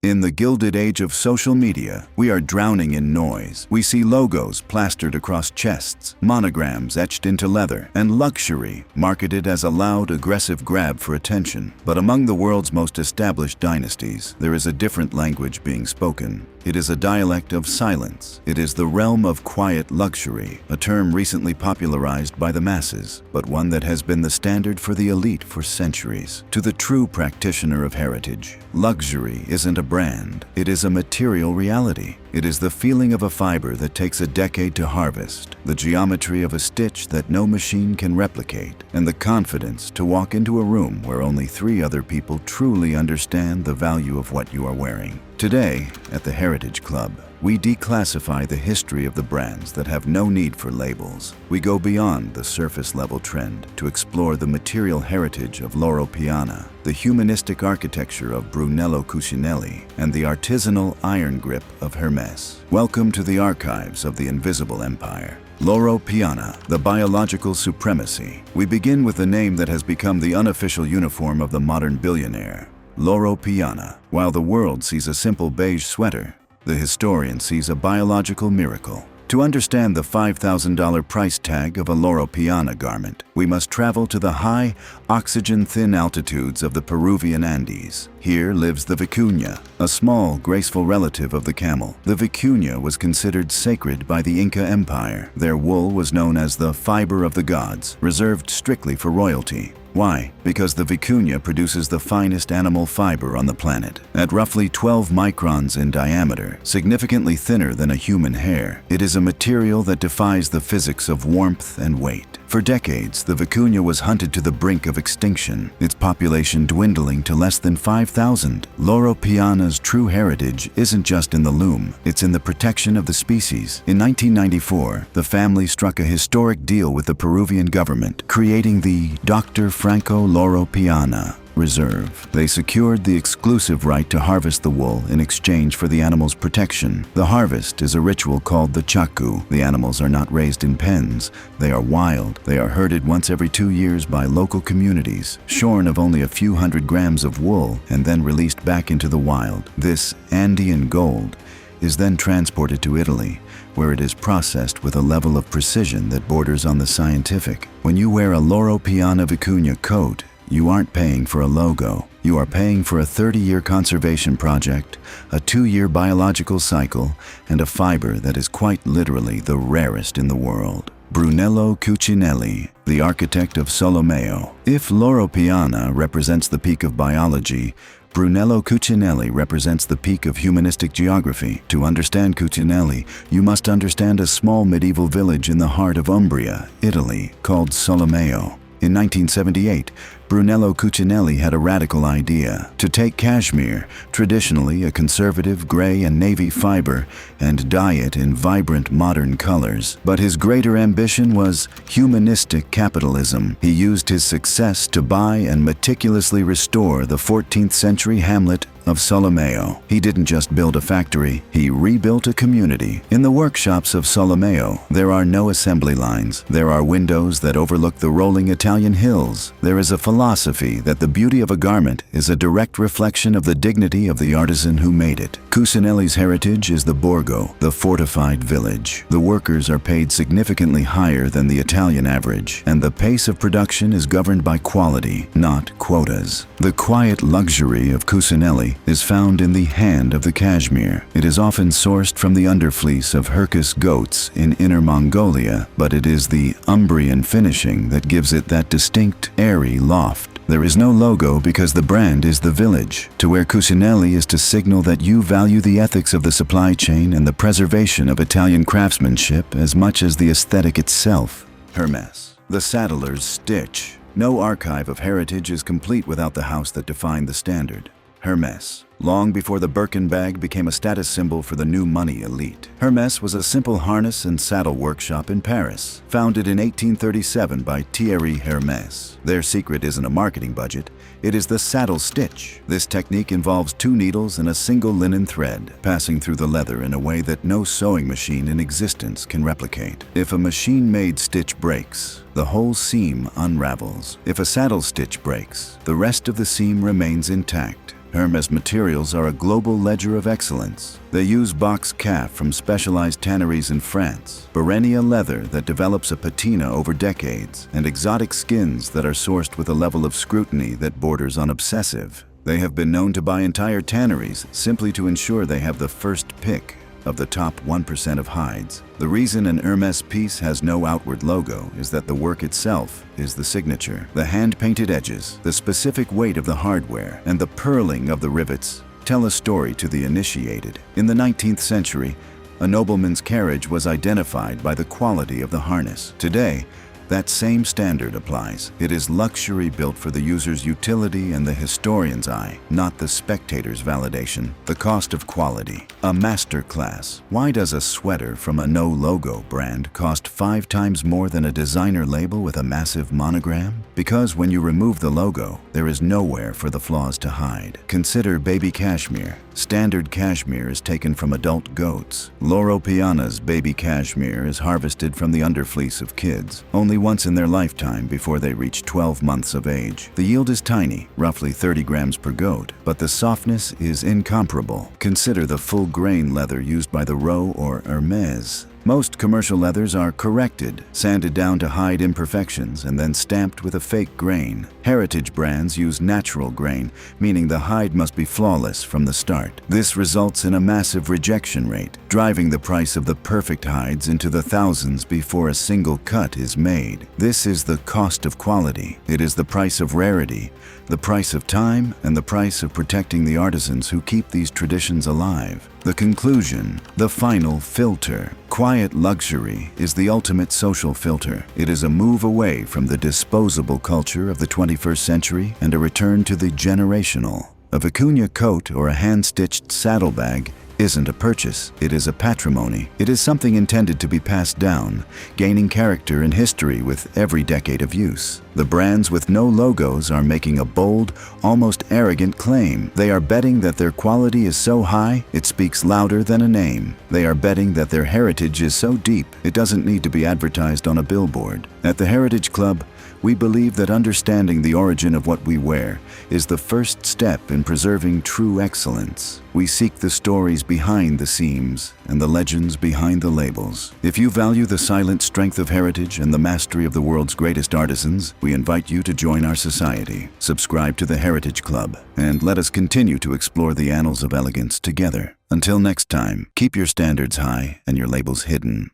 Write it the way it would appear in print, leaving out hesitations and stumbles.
In the gilded age of social media, we are drowning in noise. We see logos plastered across chests, monograms etched into leather, and luxury marketed as a loud, aggressive grab for attention. But among the world's most established dynasties, there is a different language being spoken. It is a dialect of silence. It is the realm of quiet luxury, a term recently popularized by the masses, but one that has been the standard for the elite for centuries. To the true practitioner of heritage, luxury isn't a brand. It is a material reality. It is the feeling of a fiber that takes a decade to harvest, the geometry of a stitch that no machine can replicate, and the confidence to walk into a room where only 3 other people truly understand the value of what you are wearing. Today, at the Heritage Club, we declassify the history of the brands that have no need for labels. We go beyond the surface-level trend to explore the material heritage of Loro Piana, the humanistic architecture of Brunello Cucinelli, and the artisanal iron grip of Hermès. Welcome to the archives of the Invisible Empire. Loro Piana, the biological supremacy. We begin with the name that has become the unofficial uniform of the modern billionaire. Loro Piana. While the world sees a simple beige sweater, the historian sees a biological miracle. To understand the $5,000 price tag of a Loro Piana garment, we must travel to the high, oxygen-thin altitudes of the Peruvian Andes. Here lives the Vicuña, a small, graceful relative of the camel. The Vicuña was considered sacred by the Inca Empire. Their wool was known as the fiber of the gods, reserved strictly for royalty. Why? Because the Vicuña produces the finest animal fiber on the planet. At roughly 12 microns in diameter, significantly thinner than a human hair, it is a material that defies the physics of warmth and weight. For decades, the Vicuña was hunted to the brink of extinction, its population dwindling to less than 5,000. Loro Piana's true heritage isn't just in the loom, it's in the protection of the species. In 1994, the family struck a historic deal with the Peruvian government, creating the Dr. Franco Loro Piana Reserve. They secured the exclusive right to harvest the wool in exchange for the animal's protection. The harvest is a ritual called the chaku. The animals are not raised in pens. They are wild. They are herded once every 2 years by local communities, shorn of only a few hundred grams of wool, and then released back into the wild. This Andean gold is then transported to Italy, where it is processed with a level of precision that borders on the scientific. When you wear a Loro Piana Vicuña coat, you aren't paying for a logo. You are paying for a 30-year conservation project, a 2-year biological cycle, and a fiber that is quite literally the rarest in the world. Brunello Cucinelli, the architect of Solomeo. If Loro Piana represents the peak of biology, Brunello Cucinelli represents the peak of humanistic geography. To understand Cucinelli, you must understand a small medieval village in the heart of Umbria, Italy, called Solomeo. In 1978, Brunello Cucinelli had a radical idea: to take cashmere, traditionally a conservative gray and navy fiber, and dye it in vibrant modern colors. But his greater ambition was humanistic capitalism. He used his success to buy and meticulously restore the 14th century hamlet of Solomeo. He didn't just build a factory, he rebuilt a community. In the workshops of Solomeo, there are no assembly lines. There are windows that overlook the rolling Italian hills. There is a philosophy that the beauty of a garment is a direct reflection of the dignity of the artisan who made it. Cucinelli's heritage is the borgo, the fortified village. The workers are paid significantly higher than the Italian average, and the pace of production is governed by quality, not quotas. The quiet luxury of Cucinelli is found in the hand of the cashmere. It is often sourced from the underfleece of Hermès goats in Inner Mongolia, but it is the Umbrian finishing that gives it that distinct, airy loft. There is no logo because the brand is the village. To wear Cucinelli is to signal that you value the ethics of the supply chain and the preservation of Italian craftsmanship as much as the aesthetic itself. Hermès, the saddler's stitch. No archive of heritage is complete without the house that defined the standard. Hermès. Long before the Birkin bag became a status symbol for the new money elite, Hermès was a simple harness and saddle workshop in Paris, founded in 1837 by Thierry Hermès. Their secret isn't a marketing budget, it is the saddle stitch. This technique involves 2 needles and a single linen thread, passing through the leather in a way that no sewing machine in existence can replicate. If a machine-made stitch breaks, the whole seam unravels. If a saddle stitch breaks, the rest of the seam remains intact. Hermès materials are a global ledger of excellence. They use box calf from specialized tanneries in France, Brunello leather that develops a patina over decades, and exotic skins that are sourced with a level of scrutiny that borders on obsessive. They have been known to buy entire tanneries simply to ensure they have the first pick of the top 1% of hides. The reason an Hermès piece has no outward logo is that the work itself is the signature. The hand-painted edges, the specific weight of the hardware, and the purling of the rivets tell a story to the initiated. In the 19th century, a nobleman's carriage was identified by the quality of the harness. Today, that same standard applies. It is luxury built for the user's utility and the historian's eye, not the spectator's validation. The cost of quality. A masterclass. Why does a sweater from a no-logo brand cost 5 times more than a designer label with a massive monogram? Because when you remove the logo, there is nowhere for the flaws to hide. Consider baby cashmere. Standard cashmere is taken from adult goats. Loro Piana's baby cashmere is harvested from the underfleece of kids, only once in their lifetime before they reach 12 months of age. The yield is tiny, roughly 30 grams per goat, but the softness is incomparable. Consider the full-grain leather used by the Ro or Hermès. Most commercial leathers are corrected, sanded down to hide imperfections, and then stamped with a fake grain. Heritage brands use natural grain, meaning the hide must be flawless from the start. This results in a massive rejection rate, driving the price of the perfect hides into the thousands before a single cut is made. This is the cost of quality. It is the price of rarity, the price of time, and the price of protecting the artisans who keep these traditions alive. The conclusion, the final filter. Quiet luxury is the ultimate social filter. It is a move away from the disposable culture of the 21st century and a return to the generational. A Vicuña coat or a hand-stitched saddlebag isn't a purchase, it is a patrimony. It is something intended to be passed down, gaining character and history with every decade of use. The brands with no logos are making a bold, almost arrogant claim. They are betting that their quality is so high, it speaks louder than a name. They are betting that their heritage is so deep, it doesn't need to be advertised on a billboard. At the Heritage Club, we believe that understanding the origin of what we wear is the first step in preserving true excellence. We seek the stories behind the seams and the legends behind the labels. If you value the silent strength of heritage and the mastery of the world's greatest artisans, we invite you to join our society. Subscribe to the Heritage Club, and let us continue to explore the annals of elegance together. Until next time, keep your standards high and your labels hidden.